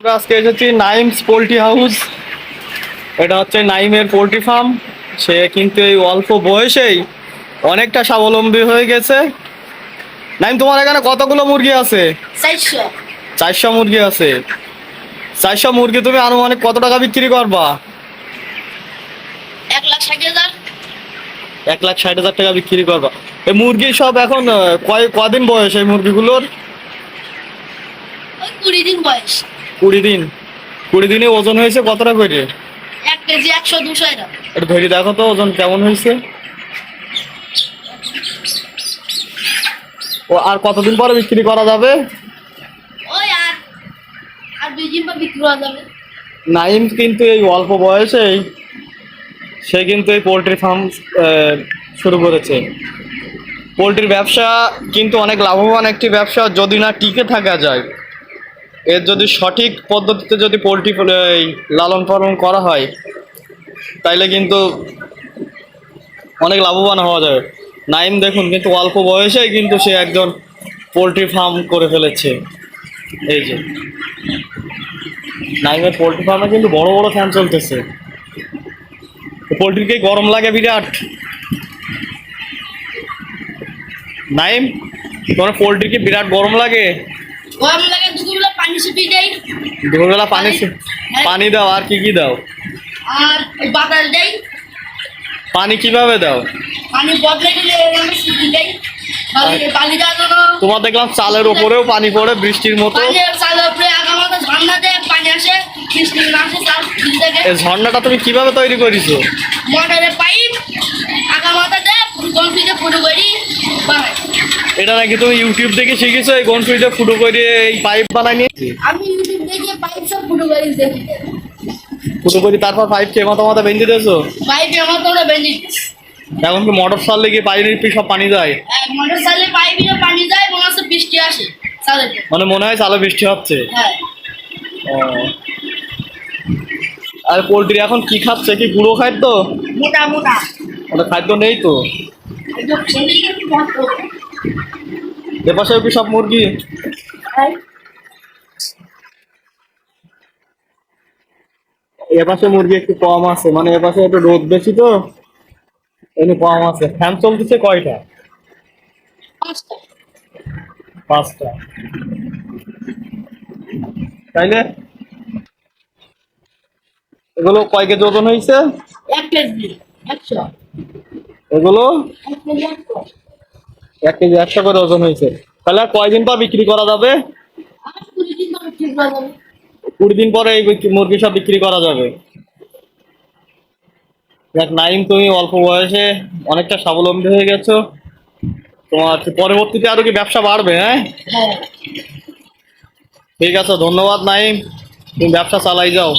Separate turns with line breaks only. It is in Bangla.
আমরা আজকে এসেছি নাইমস পোল্ট্রি হাউস। এটা হচ্ছে নাইমের পোল্ট্রি ফার্ম। সে কিন্তু এই অল্প বয়সেই অনেকটা স্বাবলম্বী হয়ে গেছে। নাইম, তোমার এখানে কতগুলো মুরগি আছে?
400।
400 মুরগি আছে। 400 মুরগি তুমি আনুমানিক কত টাকা বিক্রি করবা?
1,60,000।
1,60,000 টাকা বিক্রি করবা। এই মুরগি সব এখন কদিন বয়স এই মুরগিগুলোর?
ওই 20 দিন বয়স।
20 দিন। 20 দিনে ওজন হয়েছে কতটা করে?
1 কেজি 100-200 এরকম।
একটু ধরে দেখো তো ওজন কেমন হয়েছে। ও আর কতদিন পরে বিক্রি করা যাবে?
ওই আর 2 দিন পর বিক্রি হয়ে যাবে।
নাইম কিন্তু এই অল্প বয়সেই সে কিন্তু এই পোলট্রি ফার্ম শুরু করেছে। পোলট্রির ব্যবসা কিন্তু অনেক লাভবান একটি ব্যবসা, যদি না টিকে থাকা যায়। এর যদি সঠিক পদ্ধতিতে যদি পোলট্রি লালন পালন করা হয় তাইলে কিন্তু অনেক লাভবান হওয়া যাবে। নাইম দেখুন কিন্তু অল্প বয়সেই কিন্তু সে একজন পোলট্রি ফার্ম করে ফেলেছে। এই যে নাইমের পোলট্রি ফার্মে কিন্তু বড় বড় ফ্যান চলতেছে। পোলট্রিকে গরম লাগে বিরাট। নাইম, তোমার পোলট্রিকে বিরাট গরম লাগে?
গরম লাগে, দুপুরবেলা পানি ছিটিয়ে দেই।
দুপুরবেলা পানি দাও, আর কি কি দাও?
আর ওই বাতাস দেই।
পানি কিভাবে দাও?
পানি বদলে দিলে আমি ছিটিয়ে দেই। বালি দেওয়ার জন্য
তোমার দেখলাম চালের ওপরেও পানি পড়ে বৃষ্টির মতো।
পানি চালের উপরে আগামাতে ঝর্ণা দেয়, পানি আসে, বৃষ্টি আসে, চাল ভিজে থাকে।
এই ঝর্ণাটা তুমি কিভাবে তৈরি করেছো?
মোটরের পাইপ আগামাতে দেয়, গনফিতে ফুটো করি বানাই।
এটা নাকি তুমি ইউটিউব দেখে শিখেছো? এই গনফিতে ফুটো করে এই পাইপ বানাই নিয়েছি?
আমি ইউটিউব দেখে পাইপ সব ফুটো করি দেখি।
ফুটো করে তারপর পাইপকে মাথা মাথা বেঁধে দিয়েছো?
পাইপ আমার তোমরা বেঁধে
এখন কি মোটর চাললে কি পাইপের সব পানি যায়?
মোটর চালে পাইপে পানি যায়, মনে হচ্ছে বৃষ্টি আসে চালের।
মানে মনে হয় চালে বৃষ্টি হচ্ছে।
হ্যাঁ।
ও, আর পোলট্রি এখন কি খাচ্ছে? কি গুঁড়ো খাদ্য?
মোটা মোটা
ওটা খাদ্য নেই তো।
একদম ছেলে একটু বন্ধ।
এপাশেও কি সব মুরগি? এপাশে মুরগি একটু কম আছে, মানে এপাশে একটু রোদ বেশি তো এমনি কম আছে। ফ্যান চলতেছে কয়টা?
5টা।
5টা। তাইলে এগুলো কয় কেজি ওজন হয়েছে?
1 কেজি 100।
এগুলো
1 কেজি 100।
1 কেজি 100 করে ওজন হয়েছে। তাহলে আর কয়দিন পর বিক্রি করা যাবে?
আর 20 দিন পর ঠিক হয়ে যাবে।
20 দিন পরে এই মুরগি সব বিক্রি করা যাবে। দেখ নাইম, তুমি অল্প বয়সে অনেকটা স্বাবলম্বী হয়ে গেছো। তোমার পরবর্তীতে আরো কি ব্যবসা বাড়বে? হ্যাঁ,
হ্যাঁ।
ঠিক আছে, ধন্যবাদ নাইম, তুমি ব্যবসা চালাই যাও।